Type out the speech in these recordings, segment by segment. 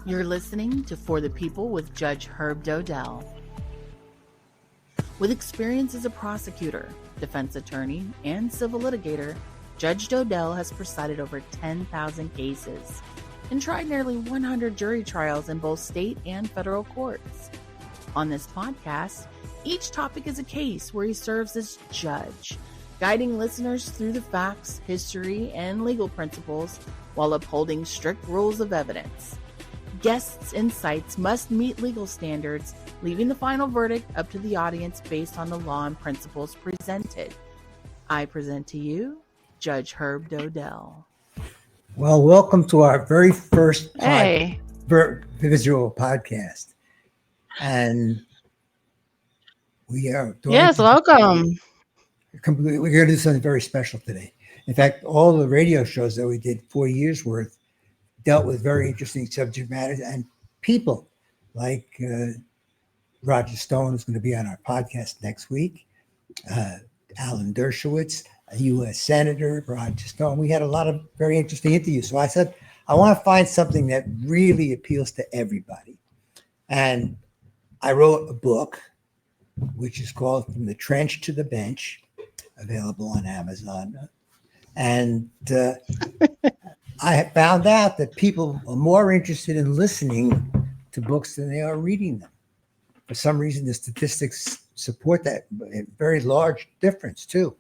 You're listening to For the People with Judge Herb Dodell. With experience as a prosecutor, defense attorney, and civil litigator, Judge Dodell has presided over 10,000 cases and tried nearly 100 jury trials in both state and federal courts. On this podcast, each topic is a case where he serves as judge, guiding listeners through the facts, history, and legal principles while upholding strict rules of evidence. Guests' insights must meet legal standards, leaving the final verdict up to the audience based on the law and principles presented. I present to you Judge Herb Dodell. Well, welcome to our very first visual podcast. And we are doing welcome. We're going to do something very special today. In fact, all the radio shows that we did 4 years worth dealt with very interesting subject matters and people like Roger Stone is going to be on our podcast next week. Alan Dershowitz, a U.S. Senator, Roger Stone. We had a lot of very interesting interviews. So I said, I want to find something that really appeals to everybody. And I wrote a book, which is called From the Trench to the Bench, available on Amazon. And I found out that people are more interested in listening to books than they are reading them. For some reason, the statistics support that very large difference, too.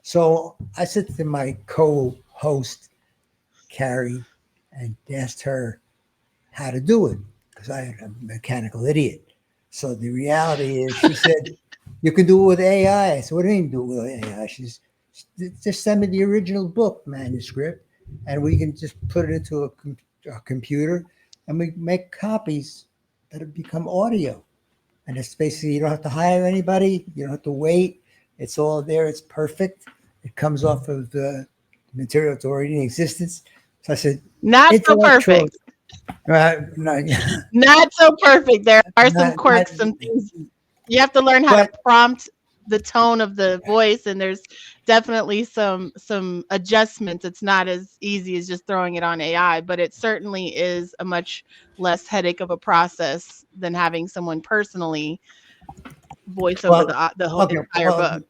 So I said to my co-host, Carrie, and asked her how to do it, because I'm a mechanical idiot. So the reality is, she said, you can do it with AI. I said, what do you mean do it with AI? She says, just send me the original book manuscript, and we can just put it into a computer, and we make copies that have become audio. And it's basically, you don't have to hire anybody. You don't have to wait. It's all there. It's perfect. It comes off of the material that's already in existence. So I said, not so perfect. Not so perfect. There are some quirks, some things. You have to learn how to prompt the tone of the voice, and there's definitely some adjustments. It's not as easy as just throwing it on AI, but it certainly is a much less headache of a process than having someone personally voice over the whole entire book.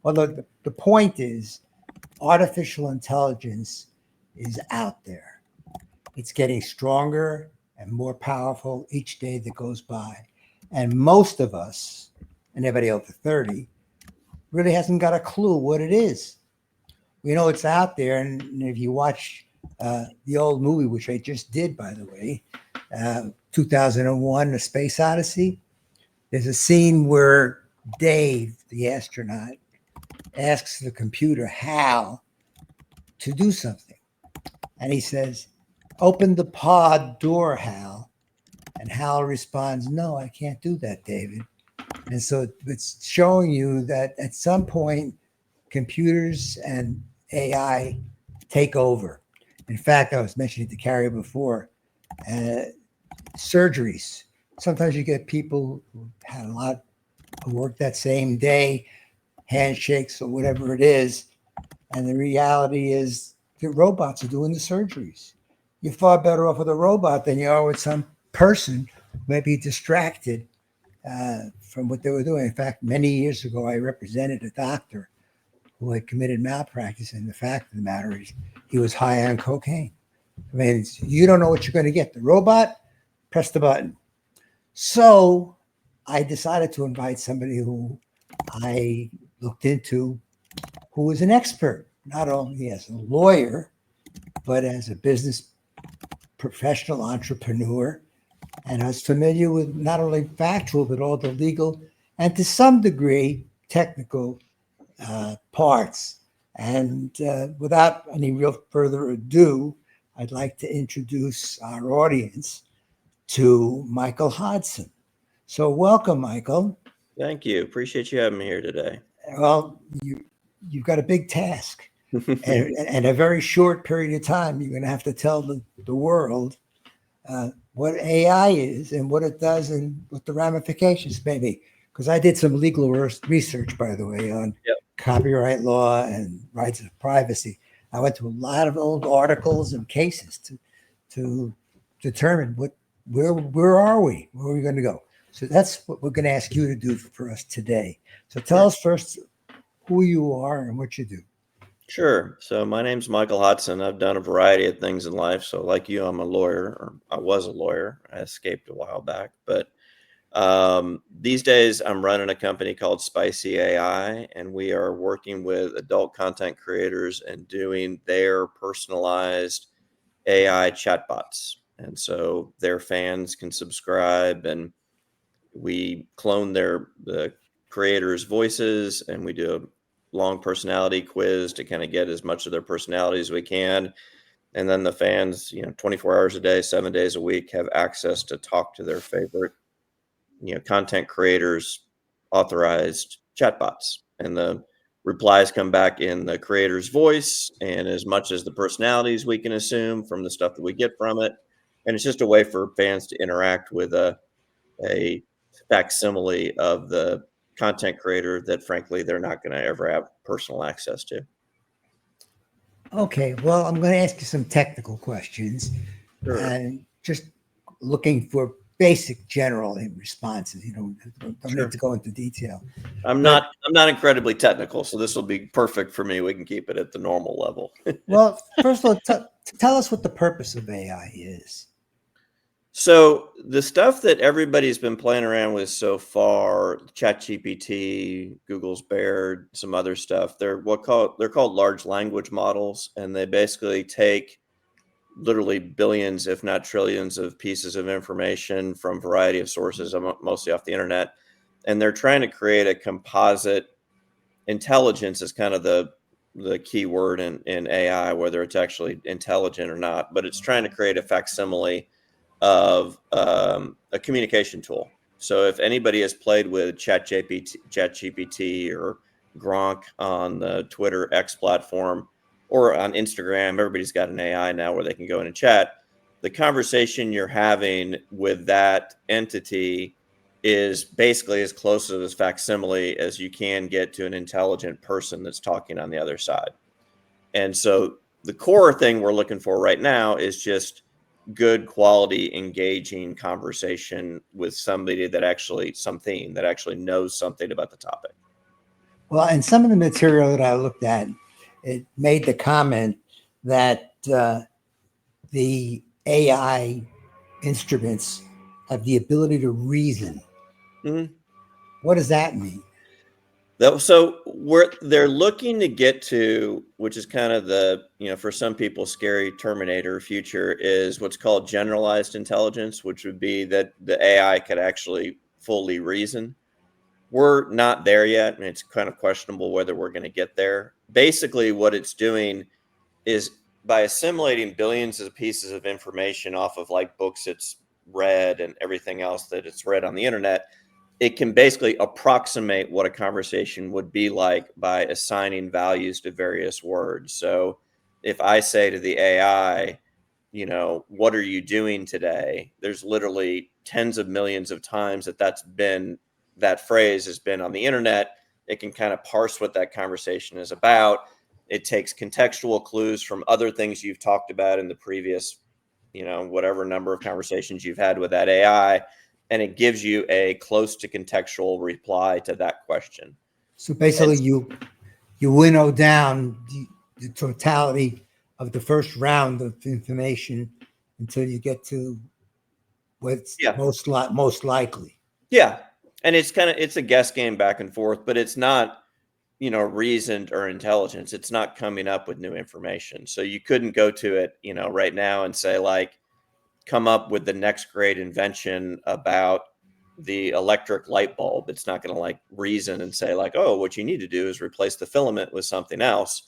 Well, the point is, artificial intelligence is out there. It's getting stronger and more powerful each day that goes by. And most of us, and everybody over 30, really hasn't got a clue what it is. We know it's out there, and if you watch the old movie, which I just did, by the way, 2001, A Space Odyssey, there's a scene where Dave, the astronaut, asks the computer how to do something. And he says, open the pod door, Hal. And Hal responds, no, I can't do that, David. And so it's showing you that at some point, computers and AI take over. In fact, I was mentioning to Carrie before, surgeries. Sometimes you get people who had a lot of work that same day, handshakes or whatever it is. And the reality is the robots are doing the surgeries. You're far better off with a robot than you are with some person who may be distracted from what they were doing. In fact, many years ago, I represented a doctor who had committed malpractice, and the fact of the matter is he was high on cocaine. I mean, you don't know what you're going to get. The robot, press the button. So I decided to invite somebody who I looked into, who was an expert, not only as a lawyer, but as a business professional entrepreneur, and I was familiar with not only factual, but all the legal and to some degree technical parts. And without any real further ado, I'd like to introduce our audience to Michael Hodson. So welcome, Michael. Thank you. Appreciate you having me here today. Well, you've got a big task. and a very short period of time, you're going to have to tell the world what AI is and what it does and what the ramifications may be. Because I did some legal research, by the way, on copyright law and rights of privacy. I went to a lot of old articles and cases to determine where are we? Where are we going to go? So that's what we're going to ask you to do for us today. So tell us first who you are and what you do. Sure. So my name's Michael Hodson. I've done a variety of things in life. So like you, I'm a lawyer, or I was a lawyer. I escaped a while back, but these days I'm running a company called Spicey.AI, and we are working with adult content creators and doing their personalized AI chatbots. And so their fans can subscribe, and we clone the creators' voices, and we do a long personality quiz to kind of get as much of their personality as we can. And then the fans, 24 hours a day, 7 days a week, have access to talk to their favorite, content creators' authorized chatbots. And the replies come back in the creator's voice and as much as the personalities we can assume from the stuff that we get from it. And it's just a way for fans to interact with a facsimile of the content creator that frankly they're not going to ever have personal access to. Okay, well, I'm going to ask you some technical questions, Sure. and just looking for basic general responses. Don't Sure. need to go into detail. I'm not incredibly technical, so this will be perfect for me. We can keep it at the normal level. Well, first of all, tell us what the purpose of AI is. So the stuff that everybody's been playing around with so far, ChatGPT, Google's Baird, some other stuff, they're called large language models, and they basically take literally billions, if not trillions, of pieces of information from a variety of sources, mostly off the internet, and they're trying to create a composite intelligence is kind of the key word in AI, whether it's actually intelligent or not, but it's trying to create a facsimile of a communication tool. So if anybody has played with ChatGPT or Gronk on the Twitter X platform or on Instagram, everybody's got an AI now where they can go in and chat. The conversation you're having with that entity is basically as close to this facsimile as you can get to an intelligent person that's talking on the other side. And so the core thing we're looking for right now is just good quality, engaging conversation with somebody that actually knows something about the topic. Well, and some of the material that I looked at, it made the comment that the AI instruments have the ability to reason. Mm-hmm. What does that mean? So where they're looking to get to, which is kind of the, for some people, scary Terminator future, is what's called generalized intelligence, which would be that the AI could actually fully reason. We're not there yet, and it's kind of questionable whether we're going to get there. Basically, what it's doing is by assimilating billions of pieces of information off of like books it's read and everything else that it's read on the internet, it can basically approximate what a conversation would be like by assigning values to various words. So if I say to the AI, what are you doing today? There's literally tens of millions of times that phrase has been on the internet. It can kind of parse what that conversation is about. It takes contextual clues from other things you've talked about in the previous, whatever number of conversations you've had with that AI, and it gives you a close to contextual reply to that question. So basically, you winnow down the totality of the first round of information until you get to what's most likely. Yeah, and it's a guess game back and forth, but it's not reasoned or intelligence. It's not coming up with new information. So you couldn't go to it right now and say like, come up with the next great invention about the electric light bulb. It's not going to like reason and say like, oh, what you need to do is replace the filament with something else.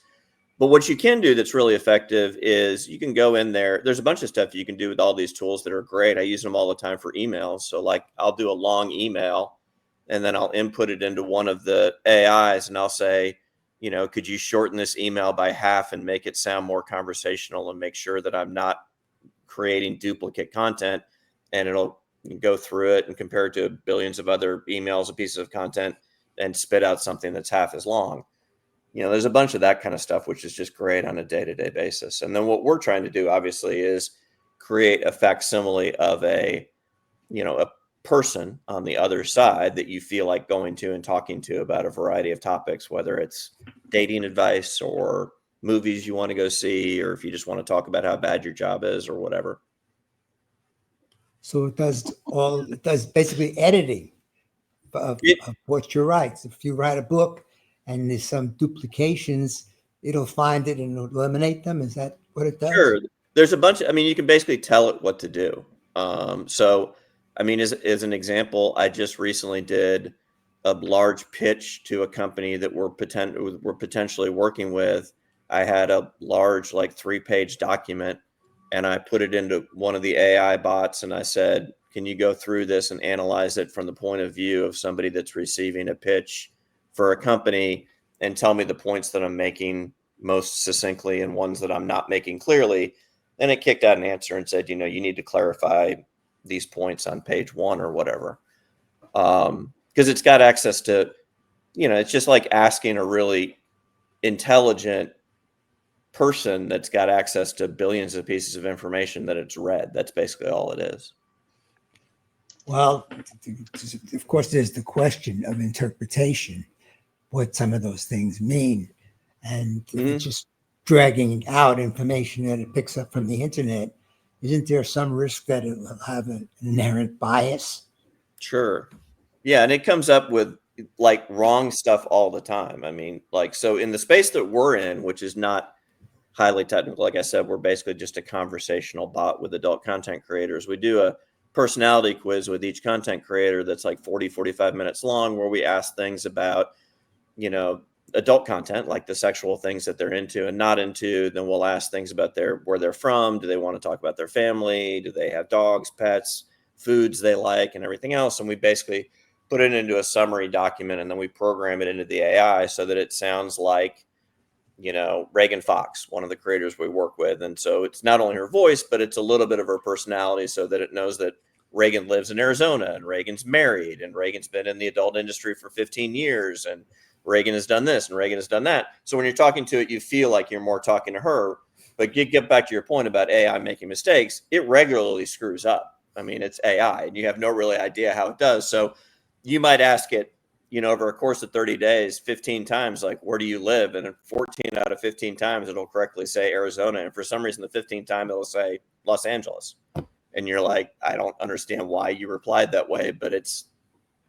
But what you can do that's really effective is you can go in there. There's a bunch of stuff you can do with all these tools that are great. I use them all the time for emails. So like I'll do a long email and then I'll input it into one of the AIs and I'll say, could you shorten this email by half and make it sound more conversational and make sure that I'm not creating duplicate content, and it'll go through it and compare it to billions of other emails and pieces of content and spit out something that's half as long. there's a bunch of that kind of stuff, which is just great on a day-to-day basis. And then what we're trying to do, obviously, is create a facsimile of a person on the other side that you feel like going to and talking to about a variety of topics, whether it's dating advice or movies you want to go see, or if you just want to talk about how bad your job is or whatever. So it does basically editing of what you write. So if you write a book and there's some duplications, it'll find it and it'll eliminate them. Is that what it does? Sure. There's a bunch you can basically tell it what to do. So, as an example, I just recently did a large pitch to a company that we're potentially working with. I had a large, 3-page document, and I put it into one of the AI bots, and I said, can you go through this and analyze it from the point of view of somebody that's receiving a pitch for a company, and tell me the points that I'm making most succinctly and ones that I'm not making clearly. And it kicked out an answer and said, you need to clarify these points on page 1 or whatever. Because it's got access to, it's just like asking a really intelligent person that's got access to billions of pieces of information that it's read. That's basically all it is. Well, of course, there's the question of interpretation, what some of those things mean. And it's just dragging out information that it picks up from the internet. Isn't there some risk that it will have an inherent bias? Sure. Yeah. And it comes up with wrong stuff all the time. So in the space that we're in, which is not highly technical, like I said, we're basically just a conversational bot with adult content creators. We do a personality quiz with each content creator that's 40, 45 minutes long, where we ask things about, adult content, like the sexual things that they're into and not into. Then we'll ask things about where they're from. Do they want to talk about their family? Do they have dogs, pets, foods they like, and everything else? And we basically put it into a summary document, and then we program it into the AI so that it sounds like, Reagan Fox, one of the creators we work with. And so it's not only her voice, but it's a little bit of her personality, so that it knows that Reagan lives in Arizona, and Reagan's married, and Reagan's been in the adult industry for 15 years, and Reagan has done this and Reagan has done that. So when you're talking to it, you feel like you're more talking to her. But get back to your point about AI making mistakes. It regularly screws up. It's AI, and you have no really idea how it does. So you might ask it, over a course of 30 days, 15 times, where do you live? And 14 out of 15 times, it'll correctly say Arizona. And for some reason, the 15th time, it'll say Los Angeles. And you're like, I don't understand why you replied that way, but it's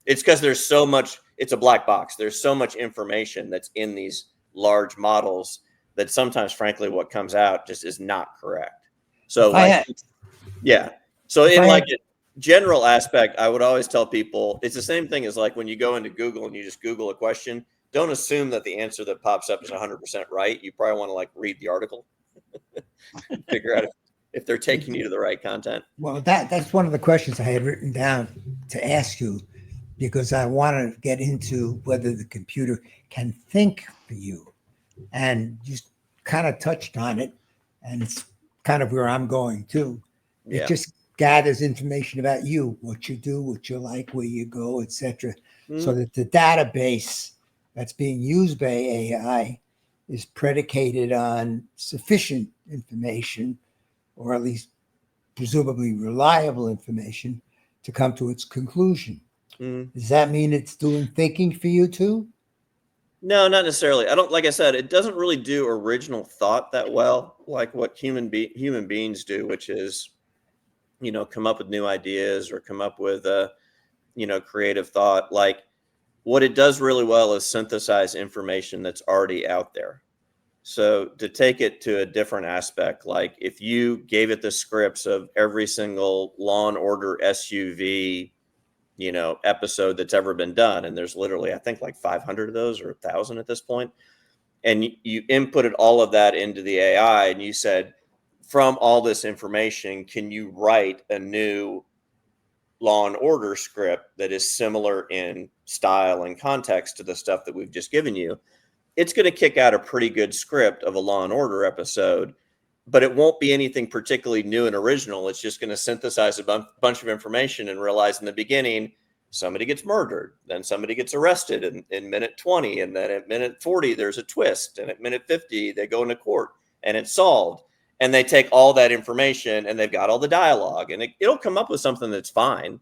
because there's so much, it's a black box. There's so much information that's in these large models that sometimes, frankly, what comes out just is not correct. So yeah. So in a general aspect, I would always tell people, it's the same thing as when you go into Google and you just Google a question. Don't assume that the answer that pops up is 100% right. You probably want to read the article, figure out if they're taking you to the right content. Well, that's one of the questions I had written down to ask you, because I want to get into whether the computer can think for you. And you kind of touched on it, and it's kind of where I'm going too. Yeah. It just gathers information about you, what you do, what you like, where you go, etc. So that the database that's being used by AI is predicated on sufficient information, or at least presumably reliable information, to come to its conclusion. Does that mean it's doing thinking for you too? No, not necessarily. Like I said, it doesn't really do original thought that well, like what human beings do, which is, come up with new ideas or come up with creative thought. What it does really well is synthesize information that's already out there. So to take it to a different aspect, if you gave it the scripts of every single Law and Order SUV episode that's ever been done, and there's literally, I think, 500 of those or 1,000 at this point, and you inputted all of that into the AI, and you said, from all this information, can you write a new Law and Order script that is similar in style and context to the stuff that we've just given you? It's going to kick out a pretty good script of a Law and Order episode, but it won't be anything particularly new and original. It's just going to synthesize a bunch of information and realize in the beginning, somebody gets murdered, then somebody gets arrested in minute 20, and then at minute 40 there's a twist, and at minute 50 they go into court and it's solved. And they take all that information and they've got all the dialogue, and it'll come up with something that's fine,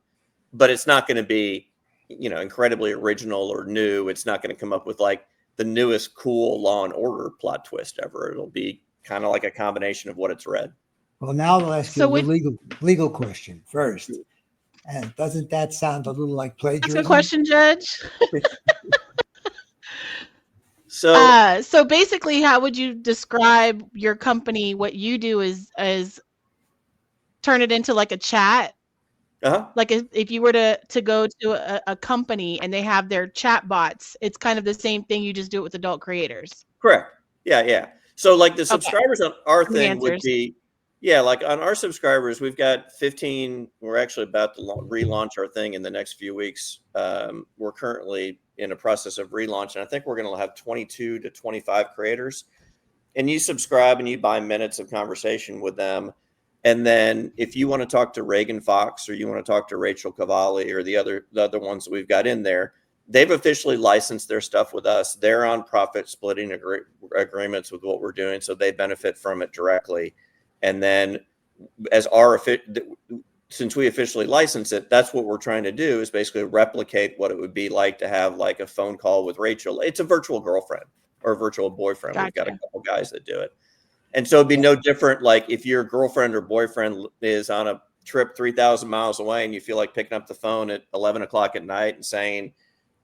but it's not going to be, incredibly original or new. It's not going to come up with like the newest cool Law and Order plot twist ever. It'll be kind of like a combination of what it's read. Well, now I'll ask you So the legal question first. And doesn't that sound a little like Ask plagiarism? a question, Judge. So basically, how would you describe your company? What you do is turn it into like a chat. Like if you were to go to a company and they have their chat bots, it's kind of the same thing. You just do it with adult creators. Correct. Yeah. So like the subscribers on our Any thing would answers? be, like on our subscribers, we've got 15. We're actually about to relaunch our thing in the next few weeks. We're currently in a process of relaunch, and I think we're going to have 22 to 25 creators. And you subscribe and you buy minutes of conversation with them. And then if you want to talk to Reagan Fox, or you want to talk to Rachel Cavalli, or the other ones that we've got in there, they've officially licensed their stuff with us. They're on profit splitting agreements with what we're doing, so they benefit from it directly. And then since we officially license it, that's what we're trying to do, is basically replicate what it would be like to have like a phone call with Rachel. It's a virtual girlfriend or a virtual boyfriend. Gotcha. We've got a couple guys that do it. And so it'd be no different. Like if your girlfriend or boyfriend is on a trip 3,000 miles away and you feel like picking up the phone at 11 o'clock at night and saying,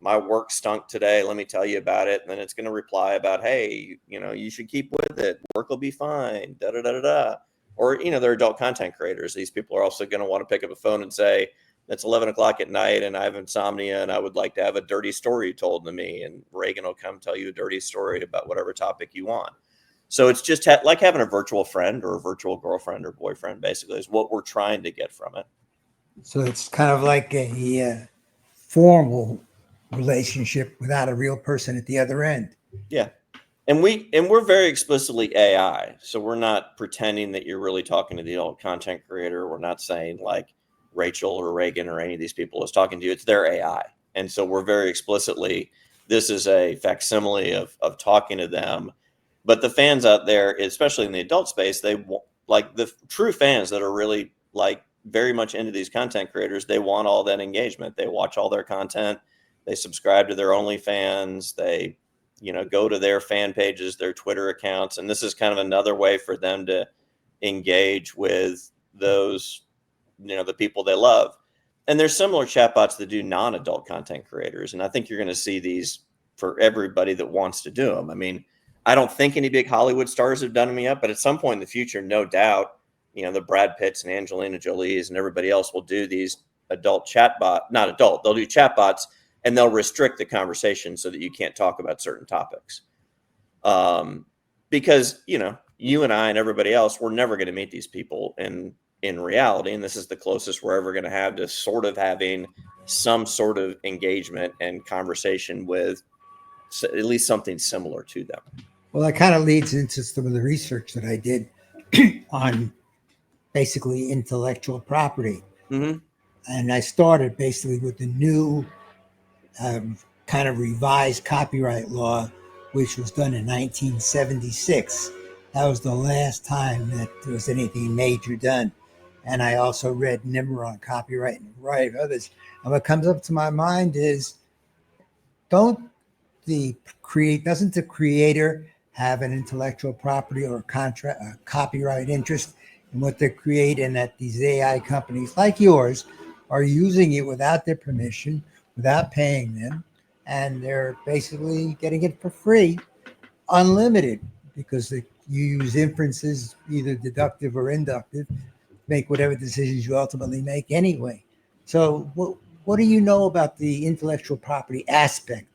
my work stunk today, let me tell you about it. And then it's going to reply about, hey, you should keep with it. Work will be fine. Da, da, da, da, da. Or, they're adult content creators. These people are also going to want to pick up a phone and say, it's 11 o'clock at night and I have insomnia and I would like to have a dirty story told to me. And Reagan will come tell you a dirty story about whatever topic you want. So it's just like having a virtual friend or a virtual girlfriend or boyfriend, basically, is what we're trying to get from it. So it's kind of like a formal relationship without a real person at the other end. Yeah. And we're very explicitly AI. So we're not pretending that you're really talking to the adult content creator. We're not saying like Rachel or Reagan or any of these people is talking to you. It's their AI. And so we're very explicitly, this is a facsimile of talking to them. But the fans out there, especially in the adult space, they like the true fans that are really like very much into these content creators. They want all that engagement. They watch all their content. They subscribe to their OnlyFans. They, go to their fan pages, their Twitter accounts. And this is kind of another way for them to engage with those, the people they love. And there's similar chatbots that do non-adult content creators. And I think you're going to see these for everybody that wants to do them. I mean, I don't think any big Hollywood stars have done them yet, but at some point in the future, no doubt, the Brad Pitts and Angelina Jolies and everybody else will do these adult they'll do chatbots, and they'll restrict the conversation so that you can't talk about certain topics. Because, you and I and everybody else, we're never going to meet these people in reality. And this is the closest we're ever going to have to sort of having some sort of engagement and conversation with at least something similar to them. Well, that kind of leads into some of the research that I did on basically intellectual property. Mm-hmm. And I started basically with the new kind of revised copyright law, which was done in 1976. That was the last time that there was anything major done. And I also read Nimmer on copyright and a variety of others. And what comes up to my mind is, doesn't the creator have an intellectual property or a copyright interest in what they create, and that these AI companies like yours are using it without their permission, without paying them, and they're basically getting it for free, unlimited, because you use inferences, either deductive or inductive, make whatever decisions you ultimately make anyway. So what do you know about the intellectual property aspect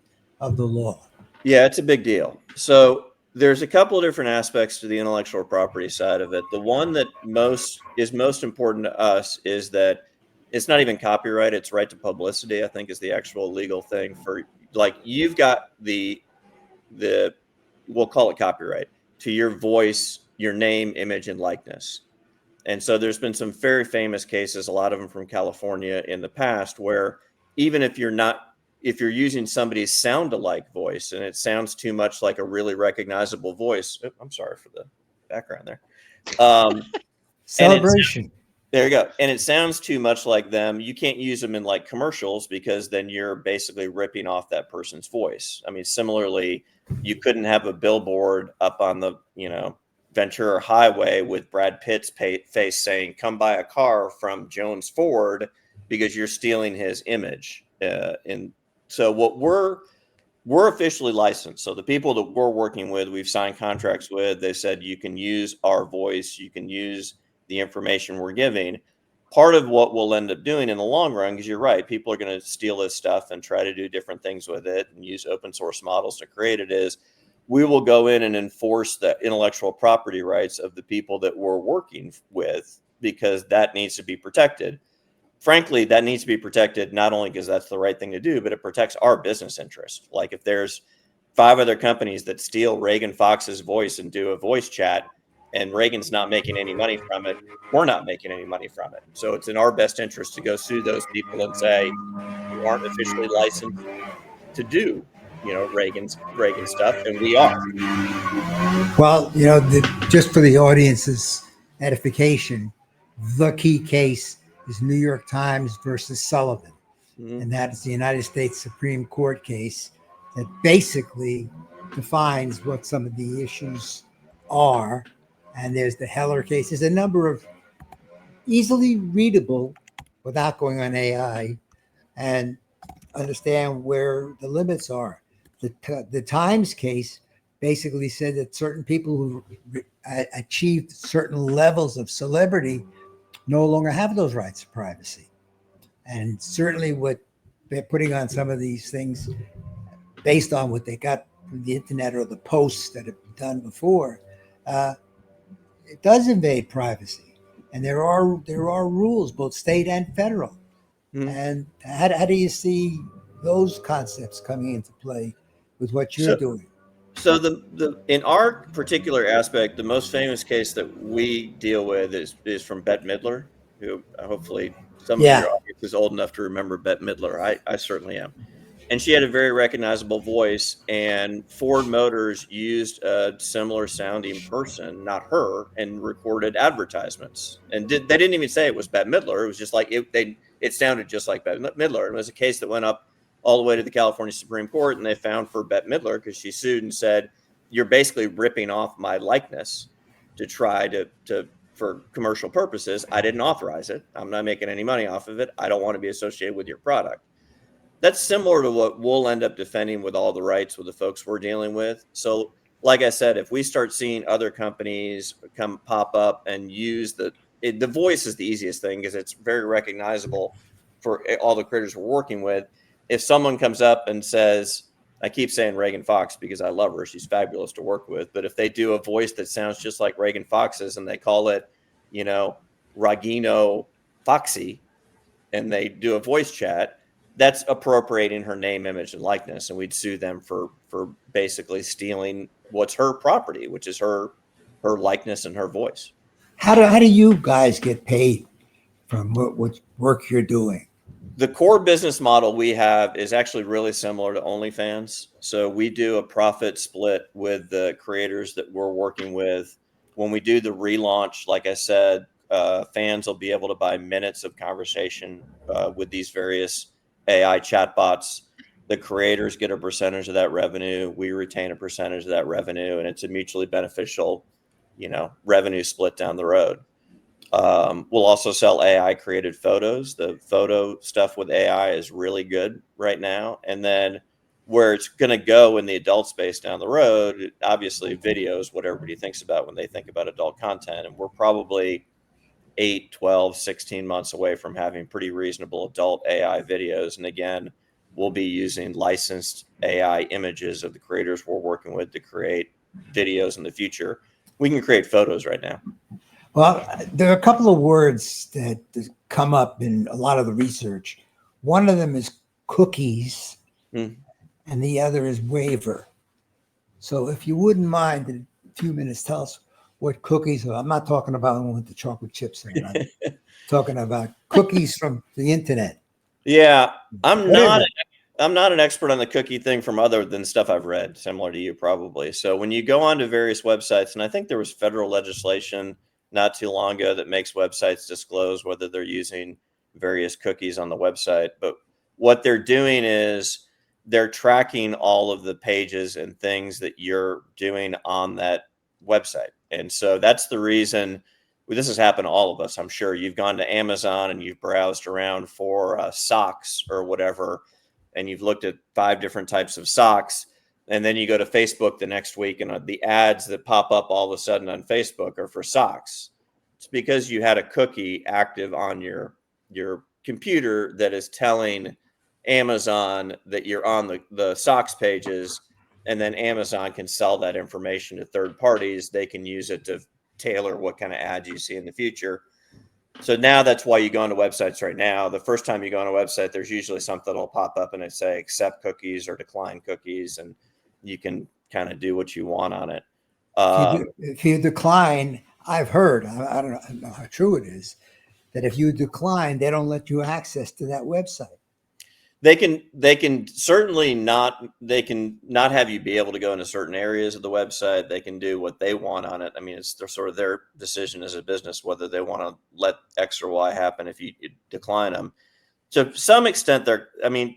of the law? Yeah, it's a big deal. So there's a couple of different aspects to the intellectual property side of it. The one that is most important to us is that it's not even copyright, it's right to publicity, I think, is the actual legal thing. For like, you've got the we'll call it copyright to your voice, your name, image, and likeness. And so there's been some very famous cases, a lot of them from California in the past, where even if you're using somebody's sound-alike voice and it sounds too much like a really recognizable voice. Oh, I'm sorry for the background there. Celebration. There you go. And it sounds too much like them. You can't use them in like commercials because then you're basically ripping off that person's voice. I mean, similarly, you couldn't have a billboard up on the, Ventura Highway with Brad Pitt's face saying, "Come buy a car from Jones Ford," because you're stealing his image. And so what we're officially licensed. So the people that we're working with, we've signed contracts with, they said, you can use our voice, you can use the information we're giving. Part of what we'll end up doing in the long run, because you're right, people are going to steal this stuff and try to do different things with it and use open source models to create it, is we will go in and enforce the intellectual property rights of the people that we're working with, because that needs to be protected. Frankly, that needs to be protected, not only because that's the right thing to do, but it protects our business interest. Like if there's 5 other companies that steal Reagan Fox's voice and do a voice chat, and Reagan's not making any money from it, we're not making any money from it. So it's in our best interest to go sue those people and say, you aren't officially licensed to do, Reagan stuff, and we are. Well, just for the audience's edification, the key case is New York Times versus Sullivan. Mhm. And that is the United States Supreme Court case that basically defines what some of the issues are. And there's the Heller case. There's a number of easily readable, without going on AI, and understand where the limits are. The Times case basically said that certain people who achieved certain levels of celebrity no longer have those rights of privacy. And certainly what they're putting on some of these things based on what they got from the internet or the posts that have been done before, it does invade privacy. And there are rules, both state and federal. Mhm. And how do you see those concepts coming into play with what you're doing? So the in our particular aspect, the most famous case that we deal with is from Bette Midler, who hopefully some of Yeah. your audience is old enough to remember Bette Midler. I certainly am. And she had a very recognizable voice, and Ford Motors used a similar sounding person, not her, and recorded advertisements. And they didn't even say it was Bette Midler. It was just like it sounded just like Bette Midler. It was a case that went up all the way to the California Supreme Court, and they found for Bette Midler, because she sued and said, "You're basically ripping off my likeness to try to for commercial purposes. I didn't authorize it. I'm not making any money off of it. I don't want to be associated with your product." That's similar to what we'll end up defending with all the rights with the folks we're dealing with. So, like I said, if we start seeing other companies pop up and use the voice is the easiest thing, because it's very recognizable for all the critters we're working with. If someone comes up and says, I keep saying Reagan Fox because I love her, she's fabulous to work with, but if they do a voice that sounds just like Reagan Fox's and they call it, Ragino Foxy, and they do a voice chat, that's appropriating her name, image, and likeness, and we'd sue them for basically stealing what's her property, which is her likeness and her voice. How do you guys get paid from what work you're doing? The core business model we have is actually really similar to OnlyFans. So we do a profit split with the creators that we're working with. When we do the relaunch, like I said, fans will be able to buy minutes of conversation with these various AI chatbots. The creators get a percentage of that revenue. We retain a percentage of that revenue, and it's a mutually beneficial, revenue split down the road. We'll also sell AI created photos. The photo stuff with AI is really good right now. And then where it's going to go in the adult space down the road, obviously video is what everybody thinks about when they think about adult content. And we're probably 8, 12, 16 months away from having pretty reasonable adult AI videos. And again, we'll be using licensed AI images of the creators we're working with to create videos in the future. We can create photos right now. Well, there are a couple of words that come up in a lot of the research. One of them is cookies, and the other is waiver. So if you wouldn't mind, in a few minutes, tell us what cookies are. I'm not talking about the one with the chocolate chips in it. I'm talking about cookies from the internet. Yeah, I'm not. Whatever. I'm not an expert on the cookie thing from other than stuff I've read, similar to you probably. So when you go onto various websites, and I think there was federal legislation not too long ago that makes websites disclose whether they're using various cookies on the website. But what they're doing is they're tracking all of the pages and things that you're doing on that website. And so that's the reason this has happened to all of us. I'm sure you've gone to Amazon and you've browsed around for socks or whatever, and you've looked at 5 different types of socks, and then you go to Facebook the next week and the ads that pop up all of a sudden on Facebook are for socks. It's because you had a cookie active on your computer that is telling Amazon that you're on the socks pages, and then Amazon can sell that information to third parties. They can use it to tailor what kind of ads you see in the future. So now that's why you go onto websites right now. The first time you go on a website, there's usually something that'll pop up and it say accept cookies or decline cookies, and you can kind of do what you want on it. If you decline, I've heard, I don't know how true it is, that if you decline, they don't let you access to that website. They can certainly not, they can not have you be able to go into certain areas of the website. They can do what they want on it. I mean, it's sort of their decision as a business whether they want to let X or Y happen if you decline them. To some extent,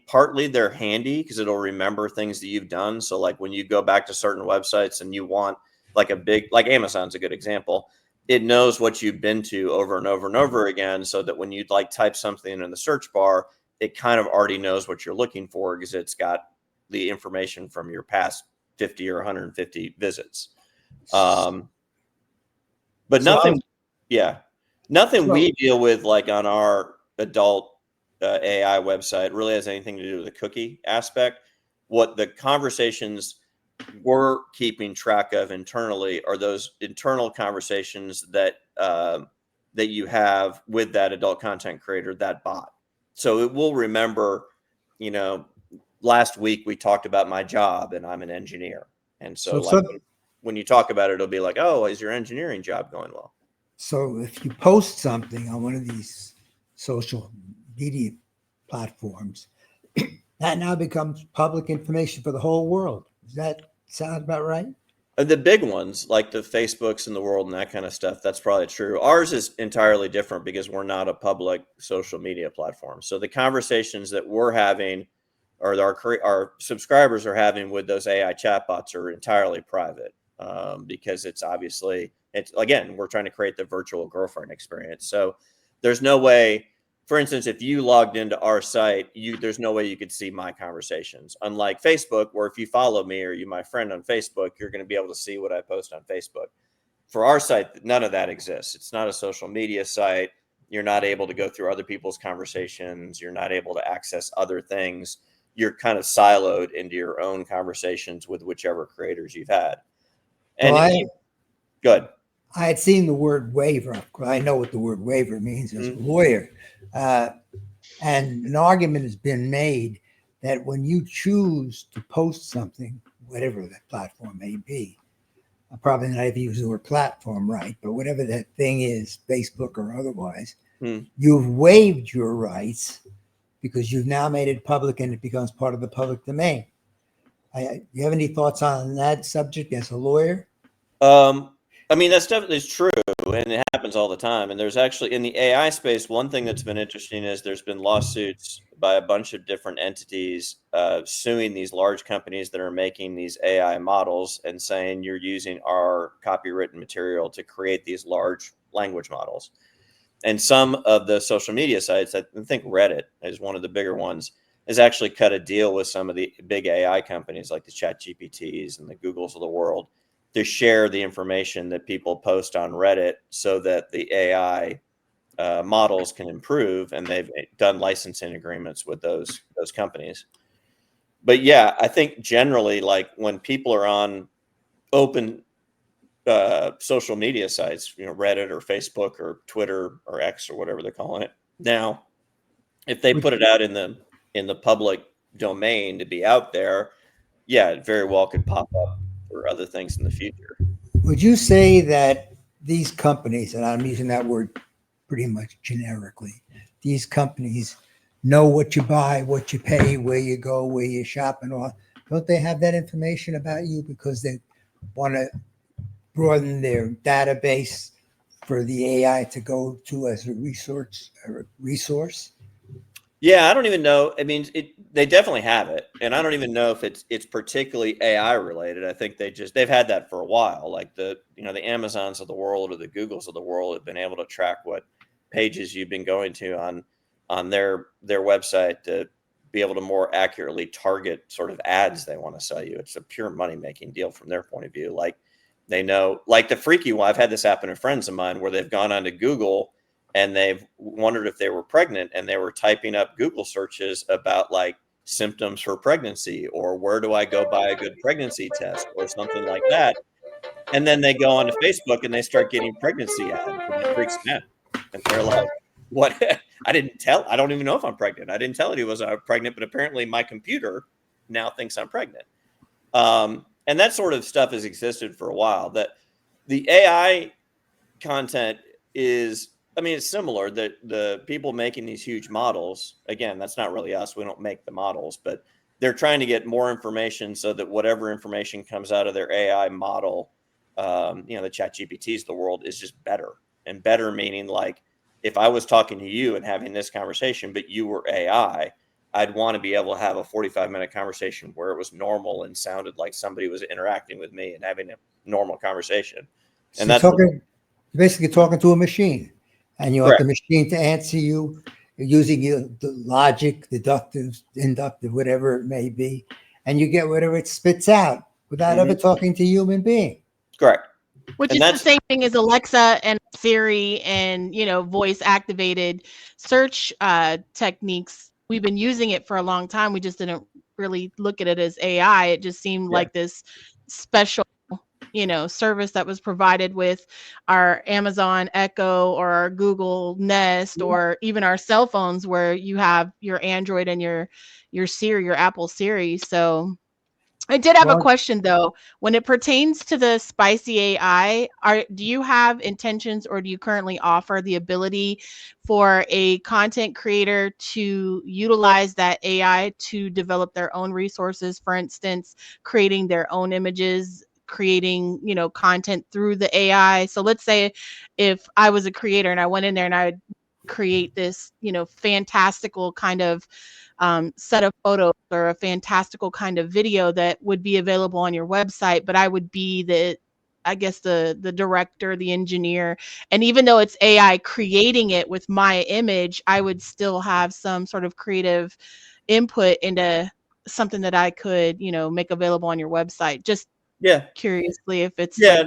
partly they're handy because it'll remember things that you've done. So like when you go back to certain websites and you want like like Amazon's a good example, it knows what you've been to over and over and over again, so that when you like type something in the search bar, it kind of already knows what you're looking for because it's got the information from your past 50 or 150 visits. But nothing we deal with like on our adult AI website really has anything to do with the cookie aspect. What the conversations we're keeping track of internally are those internal conversations that you have with that adult content creator, that bot. So it will remember, last week we talked about my job and I'm an engineer. And so when you talk about it, it'll be like, oh, is your engineering job going well? So if you post something on one of these social media platforms, that now becomes public information for the whole world. Does that sound about right? The big ones like the Facebooks in the world and that kind of stuff, that's probably true. Ours is entirely different because we're not a public social media platform. So the conversations that we're having or our subscribers are having with those AI chatbots are entirely private, because again, we're trying to create the virtual girlfriend experience. So there's no way, for instance, if you logged into our site, there's no way you could see my conversations. Unlike Facebook, where if you follow me or you're my friend on Facebook, you're going to be able to see what I post on Facebook. For our site, none of that exists. It's not a social media site. You're not able to go through other people's conversations. You're not able to access other things. You're kind of siloed into your own conversations with whichever creators you've had. And good. I had seen the word waiver. I know what the word waiver means as a lawyer. And an argument has been made that when you choose to post something, whatever that platform may be, I'm probably not even using the word platform right, but whatever that thing is, Facebook or otherwise, you've waived your rights because you've now made it public and it becomes part of the public domain. You have any thoughts on that subject as a lawyer? That's definitely true, and it happens all the time. And there's actually, in the AI space, one thing that's been interesting is there's been lawsuits by a bunch of different entities suing these large companies that are making these AI models and saying you're using our copywritten material to create these large language models. And some of the social media sites, I think Reddit is one of the bigger ones, has actually cut a deal with some of the big AI companies like the ChatGPTs and the Googles of the world to share the information that people post on Reddit so that the AI models can improve, and they've done licensing agreements with those companies. But yeah, I think generally, like when people are on open social media sites, Reddit or Facebook or Twitter or X or whatever they're calling it now, if they put it out in the public domain to be out there, yeah, it very well could pop up for other things in the future. Would you say that these companies, and I'm using that word pretty much generically, these companies know what you buy, what you pay, where you go, where you shop, and all. Don't they have that information about you because they want to broaden their database for the AI to go to as a resource? Yeah, I don't even know. I mean, they definitely have it, and I don't even know if it's particularly AI related. I think they've had that for a while. Like the Amazons of the world or the Googles of the world have been able to track what pages you've been going to on their website to be able to more accurately target sort of ads they want to sell you. It's a pure money making deal from their point of view. Like they know, like the freaky one. I've had this happen to friends of mine where they've gone onto Google and they've wondered if they were pregnant, and they were typing up Google searches about like symptoms for pregnancy or where do I go buy a good pregnancy test or something like that. And then they go onto Facebook and they start getting pregnancy ads, and it freaks them out. And they're like, what? I don't even know if I'm pregnant. I didn't tell it he was pregnant, but apparently my computer now thinks I'm pregnant. And that sort of stuff has existed for a while. That the AI content is, I mean, it's similar. That the people making these huge models, again, that's not really us. We don't make the models, but they're trying to get more information so that whatever information comes out of their AI model, the chat GPTs of the world, is just better. And better meaning like if I was talking to you and having this conversation, but you were AI, I'd want to be able to have a 45-minute conversation where it was normal and sounded like somebody was interacting with me and having a normal conversation. So And that's you're basically talking to a machine, and you want correct. the machine to answer you using the logic, deductive, inductive, whatever it may be, and you get whatever it spits out without ever talking to a human being. Correct. Which And is the that's same thing as Alexa and Siri and, voice activated search techniques. We've been using it for a long time. We just didn't really look at it as AI. It just seemed like this special, service that was provided with our Amazon Echo or our Google Nest or even our cell phones, where you have your Android and your Siri, your Apple Siri. So I did have a Well, question though. When it pertains to the Spicy AI, do you have intentions, or do you currently offer the ability for a content creator to utilize that AI to develop their own resources? For instance, creating their own images, creating, content through the AI. So let's say if I was a creator and I went in there and I would create this, fantastical kind of set of photos or a fantastical kind of video that would be available on your website, but I would be the director, the engineer. And even though it's AI creating it with my image, I would still have some sort of creative input into something that I could, make available on your website. Just yeah. curiously if it's Yeah. like,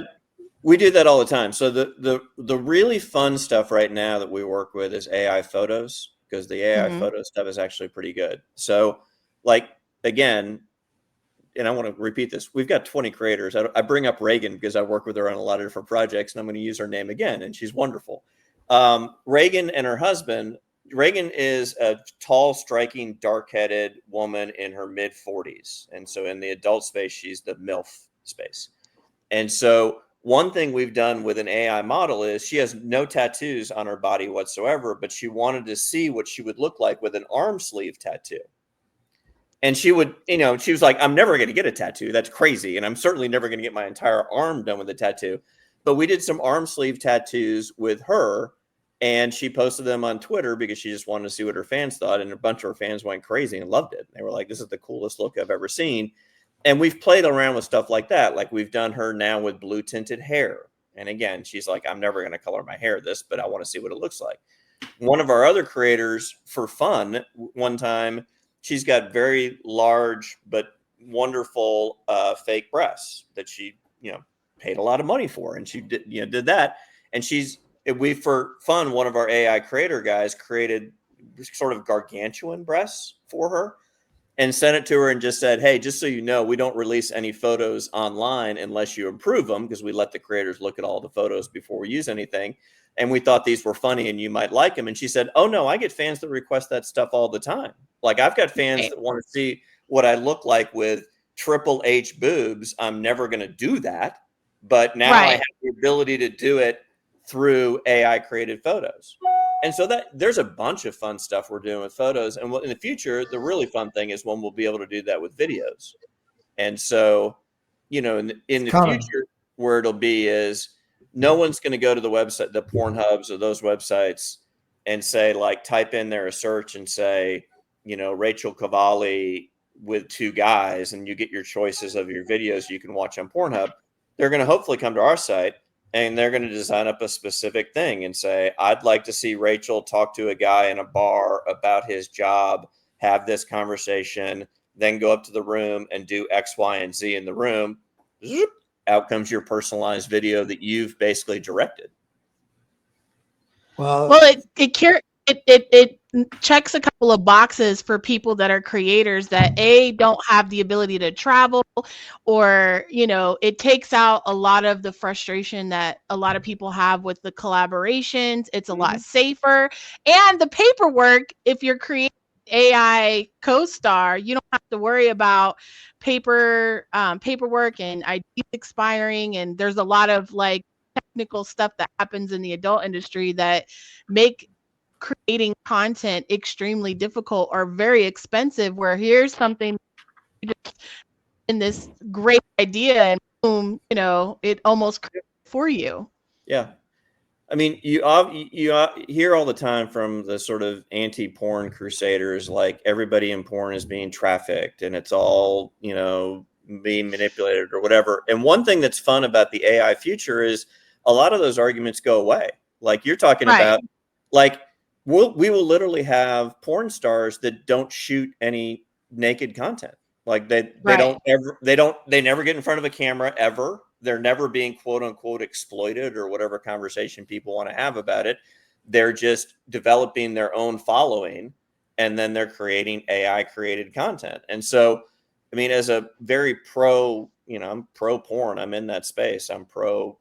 We do that all the time. So the really fun stuff right now that we work with is AI photos, because the AI mhm. photo stuff is actually pretty good. So like again, and I want to repeat this, we've got 20 creators. I bring up Reagan because I work with her on a lot of different projects, and I'm going to use her name again, and she's wonderful. Reagan and her husband, Reagan is a tall, striking, dark-headed woman in her mid-40s. And so in the adult space, she's the MILF space. And so one thing we've done with an AI model is she has no tattoos on her body whatsoever, but she wanted to see what she would look like with an arm sleeve tattoo. And she would, she was like, I'm never going to get a tattoo. That's crazy. And I'm certainly never going to get my entire arm done with a tattoo. But we did some arm sleeve tattoos with her, and she posted them on Twitter because she just wanted to see what her fans thought. And a bunch of her fans went crazy and loved it. They were like, this is the coolest look I've ever seen. And we've played around with stuff like that. Like we've done her now with blue tinted hair. And again, she's like, I'm never going to color my hair this, but I want to see what it looks like. One of our other creators, for fun, one time, she's got very large but wonderful fake breasts that she, paid a lot of money for, and she did that. And we, for fun, one of our AI creator guys created sort of gargantuan breasts for her and sent it to her and just said, hey, just so you know, we don't release any photos online unless you approve them, because we let the creators look at all the photos before we use anything. And we thought these were funny and you might like them. And she said, oh, no, I get fans that request that stuff all the time. Like I've got fans that want to see what I look like with triple H boobs. I'm never going to do that. But now I have the ability to do it through AI created photos. And so that there's a bunch of fun stuff we're doing with photos. And in the future, the really fun thing is when we'll be able to do that with videos. And so, in the future, where it'll be is no one's going to go to the website, the Pornhubs or those websites, and say, like, type in there a search and say, Rachel Cavalli with 2 guys, and you get your choices of your videos you can watch on Pornhub. They're going to hopefully come to our site and they're going to design up a specific thing and say, I'd like to see Rachel talk to a guy in a bar about his job, have this conversation, then go up to the room and do X, Y, and Z in the room. Zoop, out comes your personalized video that you've basically directed. Well, it checks a couple of boxes for people that are creators that don't have the ability to travel, or it takes out a lot of the frustration that a lot of people have with the collaborations. It's a lot safer, and the paperwork, if you're creating AI co-star, you don't have to worry about paperwork and IDs expiring, and there's a lot of like technical stuff that happens in the adult industry that make creating content extremely difficult or very expensive, where here's something just in this great idea and boom, it almost creates for you. Yeah. I mean, you hear all the time from the sort of anti-porn crusaders, like everybody in porn is being trafficked and it's all, being manipulated or whatever. And one thing that's fun about the AI future is a lot of those arguments go away. Like you're talking about, like we will literally have porn stars that don't shoot any naked content. Like they never get in front of a camera ever. They're never being quote unquote exploited or whatever conversation people want to have about it. They're just developing their own following, and then they're creating AI created content. And so, I mean, as a very pro, I'm pro porn. I'm in that space. I'm pro,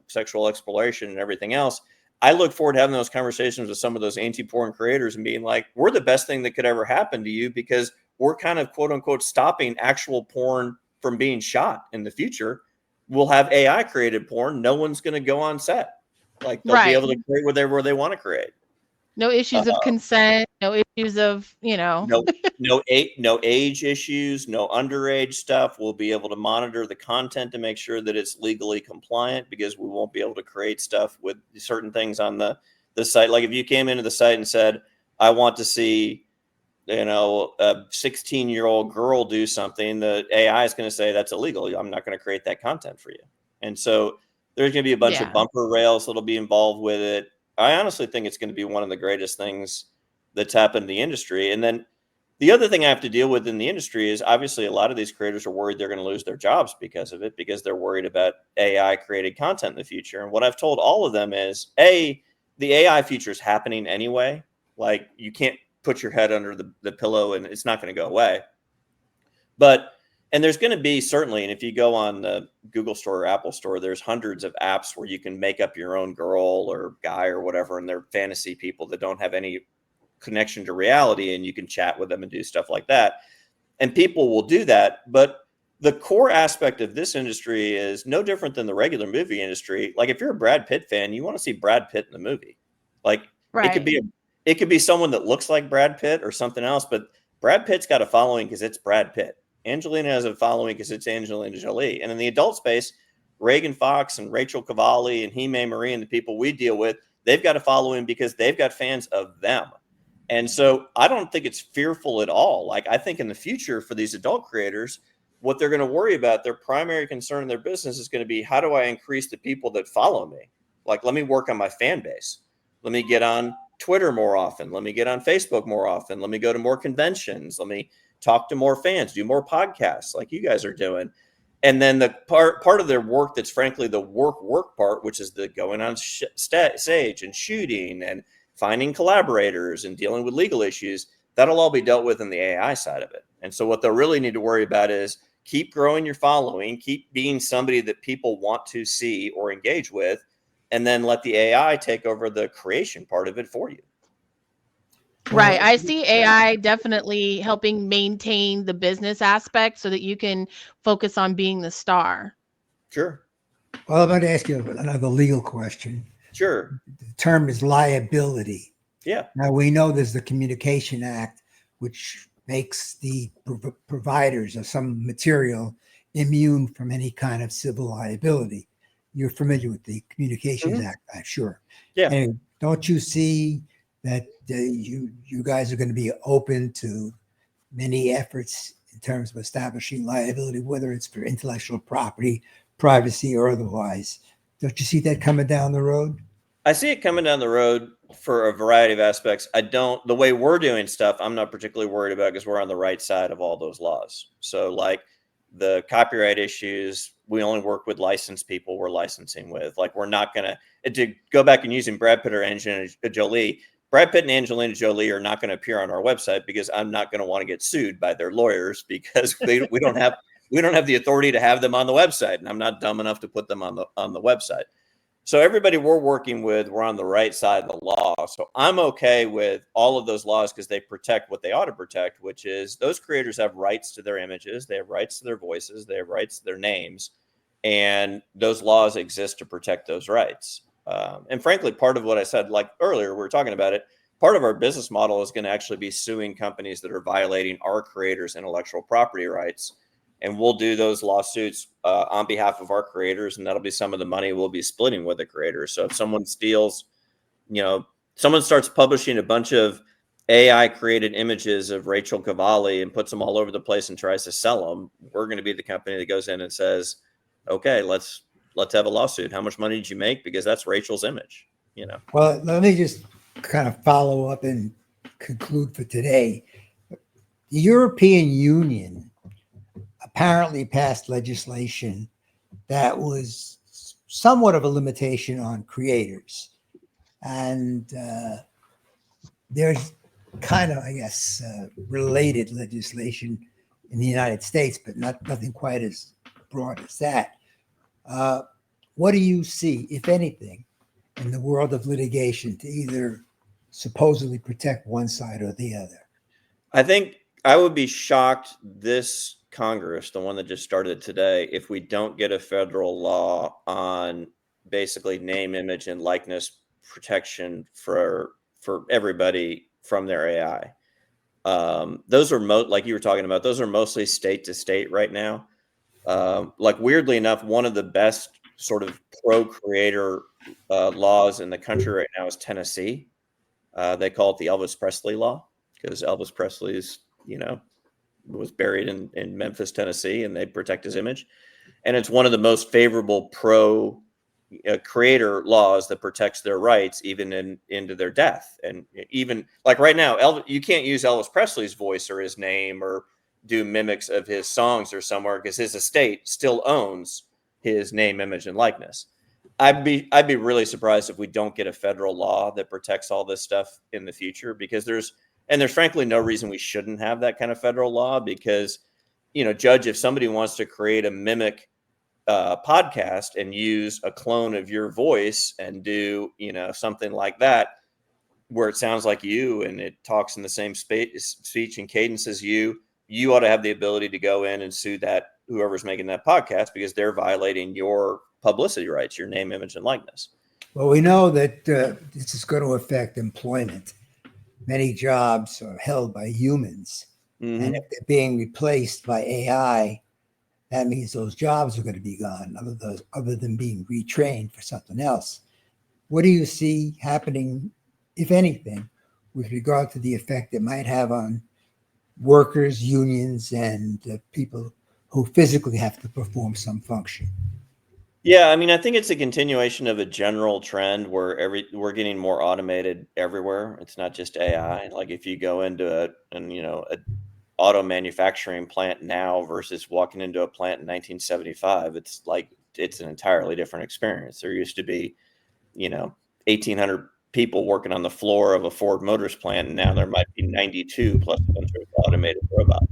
sexual exploration and everything else. I look forward to having those conversations with some of those anti-porn creators and being like, we're the best thing that could ever happen to you, because we're kind of quote unquote stopping actual porn from being shot in the future. We'll have AI created porn. No one's going to go on set. Like they'll be able to create whatever they want to create. No issues of consent, no issues of, no age issues, no underage stuff. We'll be able to monitor the content to make sure that it's legally compliant, because we won't be able to create stuff with certain things on the site. Like if you came into the site and said, I want to see, a 16-year-old girl do something, the AI is going to say that's illegal. I'm not going to create that content for you. And so there's going to be a bunch of bumper rails that'll be involved with it. I honestly think it's going to be one of the greatest things that's happened in the industry. And then the other thing I have to deal with in the industry is obviously a lot of these creators are worried they're going to lose their jobs because of it, because they're worried about AI created content in the future. And what I've told all of them is, the AI future is happening anyway. Like you can't put your head under the pillow and it's not going to go away. And there's going to be certainly, and if you go on the Google Store or Apple Store, there's hundreds of apps where you can make up your own girl or guy or whatever, and they're fantasy people that don't have any connection to reality, and you can chat with them and do stuff like that. And people will do that. But the core aspect of this industry is no different than the regular movie industry. Like if you're a Brad Pitt fan, you want to see Brad Pitt in the movie. Like it could be someone that looks like Brad Pitt or something else, but Brad Pitt's got a following because it's Brad Pitt. Angelina has a following because it's Angelina Jolie. And in the adult space, Reagan Fox and Rachel Cavalli and Hime Marie and the people we deal with, they've got a following because they've got fans of them. And so I don't think it's fearful at all. Like I think in the future for these adult creators, what they're going to worry about, their primary concern in their business is going to be, how do I increase the people that follow me? Like, let me work on my fan base. Let me get on Twitter more often. Let me get on Facebook more often. Let me go to more conventions. Let me talk to more fans, do more podcasts like you guys are doing. And then the part of their work that's frankly the work part, which is the going on stage and shooting and finding collaborators and dealing with legal issues, that'll all be dealt with in the AI side of it. And so what they'll really need to worry about is keep growing your following, keep being somebody that people want to see or engage with, and then let the AI take over the creation part of it for you. Right. I see AI definitely helping maintain the business aspect so that you can focus on being the star. Sure. Well, I'm going to ask you another legal question. Sure. The term is liability. Yeah. Now, we know there's the Communication Act, which makes the providers of some material immune from any kind of civil liability. You're familiar with the Communications Mhm. Act, I'm sure. Yeah. Anyway, don't you see that you guys are going to be open to many efforts in terms of establishing liability, whether it's for intellectual property, privacy, or otherwise? Don't you see that coming down the road? I see it coming down the road for a variety of aspects. The way we're doing stuff, I'm not particularly worried about because we're on the right side of all those laws. So, like the copyright issues, we only work with licensed people we're licensing with. Like, we're not going to go back and using Brad Pitt or Angelina Jolie. Brad Pitt and Angelina Jolie are not going to appear on our website because I'm not going to want to get sued by their lawyers because we don't have the authority to have them on the website, and I'm not dumb enough to put them on the website. So everybody we're working with, we're on the right side of the law. So I'm okay with all of those laws because they protect what they ought to protect, which is those creators have rights to their images, they have rights to their voices, they have rights to their names, and those laws exist to protect those rights. And frankly, part of what I said, like earlier, we were talking about it. Part of our business model is going to actually be suing companies that are violating our creators' intellectual property rights, and we'll do those lawsuits on behalf of our creators, and that'll be some of the money we'll be splitting with the creators. So if someone steals, someone starts publishing a bunch of AI created images of Rachel Cavalli and puts them all over the place and tries to sell them, we're going to be the company that goes in and says, okay, let's have a lawsuit. How much money did you make? Because that's Rachel's image. Well, let me just kind of follow up and conclude for today. The European Union apparently passed legislation that was somewhat of a limitation on creators. And there's kind of, I guess, related legislation in the United States, but nothing quite as broad as that. What do you see, if anything, in the world of litigation to either supposedly protect one side or the other? I think I would be shocked this Congress, the one that just started today, if we don't get a federal law on basically name, image, and likeness protection for everybody from their AI. Those are like you were talking about, those are mostly state to state right now. Like weirdly enough, one of the best sort of pro creator laws in the country right now is Tennessee. They call it the Elvis Presley law because Elvis Presley's, was buried in Memphis, Tennessee, and they protect his image. And it's one of the most favorable pro creator laws that protects their rights even into their death. And even like right now, you can't use Elvis Presley's voice or his name or do mimics of his songs or somewhere because his estate still owns his name, image, and likeness. I'd be really surprised if we don't get a federal law that protects all this stuff in the future, because there's frankly no reason we shouldn't have that kind of federal law, because Judge, if somebody wants to create a mimic podcast and use a clone of your voice and do something like that where it sounds like you and it talks in the same speech and cadence as you ought to have the ability to go in and sue that whoever's making that podcast, because they're violating your publicity rights, your name, image, and likeness. Well, we know that this is going to affect employment. Many jobs are held by humans. Mm-hmm. And if they're being replaced by AI, that means those jobs are going to be gone, other than being retrained for something else. What do you see happening, if anything, with regard to the effect it might have on workers, unions, and people who physically have to perform some function? Yeah, I mean, I think it's a continuation of a general trend where we're getting more automated everywhere. It's not just AI. Like if you go into a auto manufacturing plant now versus walking into a plant in 1975, it's an entirely different experience. There used to be, 1,800 people working on the floor of a Ford Motors plant, and now there might be 92 plus a bunch of automated robots.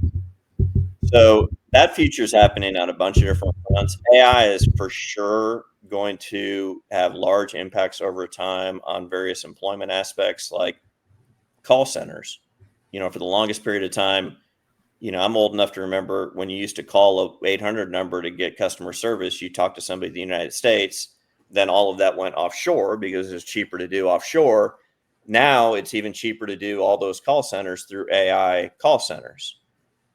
So that future is happening on a bunch of different fronts. AI is for sure going to have large impacts over time on various employment aspects, like call centers. For the longest period of time, I'm old enough to remember when you used to call a 800 number to get customer service, you talk to somebody in the United States, then all of that went offshore because it was cheaper to do offshore. Now it's even cheaper to do all those call centers through AI call centers.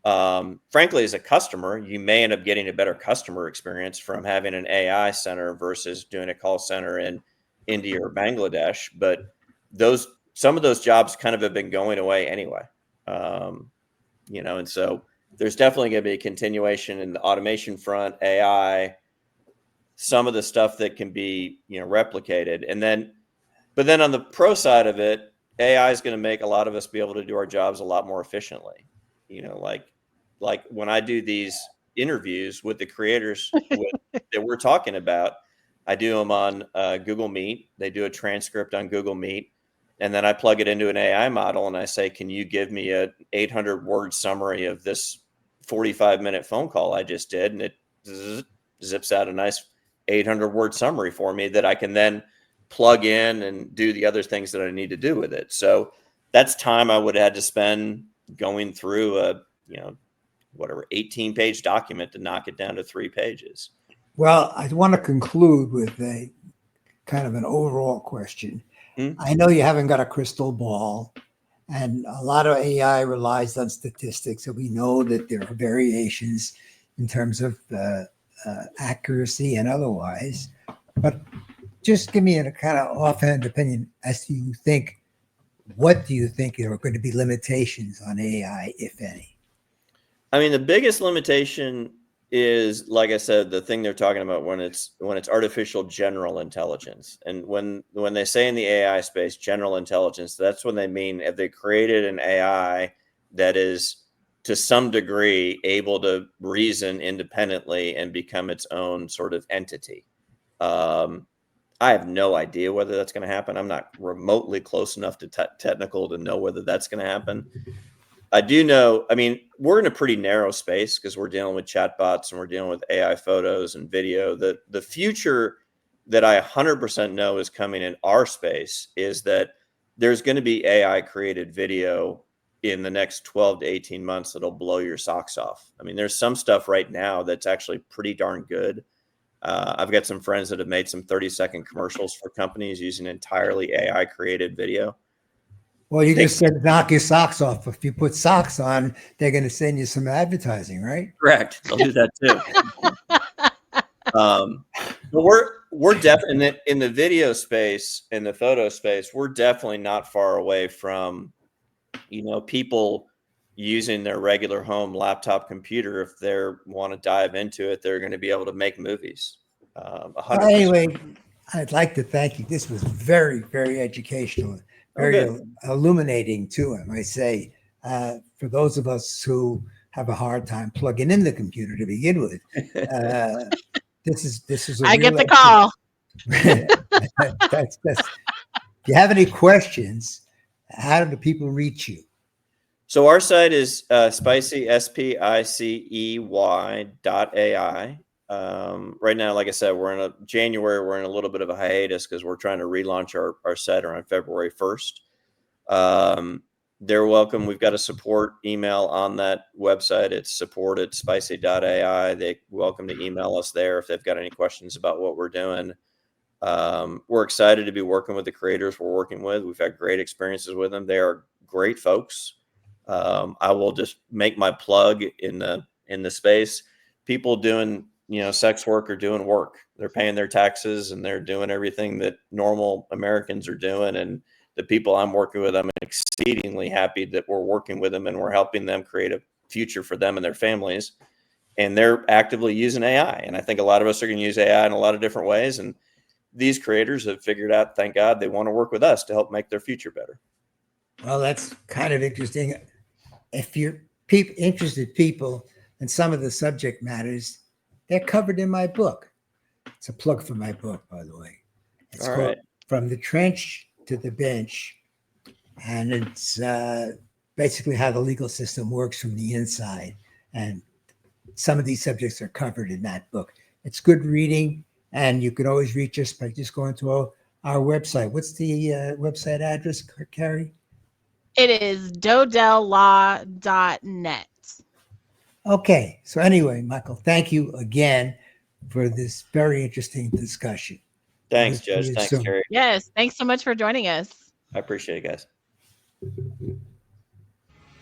Frankly, as a customer, you may end up getting a better customer experience from having an AI center versus doing a call center in India or Bangladesh. But some of those jobs kind of have been going away anyway. And so there's definitely going to be a continuation in the automation front, AI, some of the stuff that can be, replicated. But then on the pro side of it, AI is going to make a lot of us be able to do our jobs a lot more efficiently. Like when I do these interviews with the creators that we're talking about, I do them on Google Meet. They do a transcript on Google Meet. And then I plug it into an AI model and I say, can you give me a 800-word summary of this 45-minute phone call I just did? And it zips out a nice 800-word summary for me that I can then plug in and do the other things that I need to do with it. So that's time I would have had to spend going through a, 18-page document to knock it down to 3 pages. Well, I want to conclude with a kind of an overall question. I know you haven't got a crystal ball, and a lot of AI relies on statistics, and we know that there are variations in terms of accuracy and otherwise. But just give me a kind of offhand opinion as to what do you think are going to be limitations on AI, if any? I mean, the biggest limitation is, like I said, the thing they're talking about when it's artificial general intelligence. And when they say in the AI space, general intelligence, that's when they mean if they created an AI that is to some degree able to reason independently and become its own sort of entity. I have no idea whether that's going to happen. I'm not remotely close enough to technical to know whether that's going to happen. I do know, I mean, we're in a pretty narrow space because we're dealing with chatbots and we're dealing with AI photos and video. The future that I 100% know is coming in our space is that there's going to be AI created video in the next 12 to 18 months that'll blow your socks off. I mean, there's some stuff right now that's actually pretty darn good. I've got some friends that have made some 30-second commercials for companies using entirely AI created video. Well, you just said knock your socks off. If you put socks on, they're going to send you some advertising, right? Correct. They'll do that too. But we're definitely in the video space, in the photo space, we're definitely not far away from, people using their regular home laptop computer. If they want to dive into it, they're going to be able to make movies. 100%. Anyway, I'd like to thank you. This was very, very educational. Very illuminating too, I might say, for those of us who have a hard time plugging in the computer to begin with. This is. I get the call. That's. If you have any questions, how do the people reach you? So our site is Spicey, SPICEY.AI. Right now, like I said, we're in January. We're in a little bit of a hiatus because we're trying to relaunch our site around February 1st. They're welcome. We've got a support email on that website. It's support@Spicey.AI. They're welcome to email us there if they've got any questions about what we're doing. We're excited to be working with the creators we're working with. We've had great experiences with them. They are great folks. I will just make my plug in the space. People doing sex work are doing work. They're paying their taxes and they're doing everything that normal Americans are doing. And the people I'm working with, I'm exceedingly happy that we're working with them and we're helping them create a future for them and their families. And they're actively using AI. And I think a lot of us are going to use AI in a lot of different ways. And these creators have figured out, thank God, they want to work with us to help make their future better. Well, that's kind of interesting. If you're interested people in some of the subject matters, they're covered in my book. It's a plug for my book, by the way. It's called From the Trench to the Bench. And it's basically how the legal system works from the inside. And some of these subjects are covered in that book. It's good reading. And you can always reach us by just going to our website. What's the website address, Carrie? It is dodelllaw.net. Okay. So anyway, Michael, thank you again for this very interesting discussion. Thanks, Judge. Thanks, Carrie. Yes. Thanks so much for joining us. I appreciate it, guys.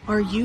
Are you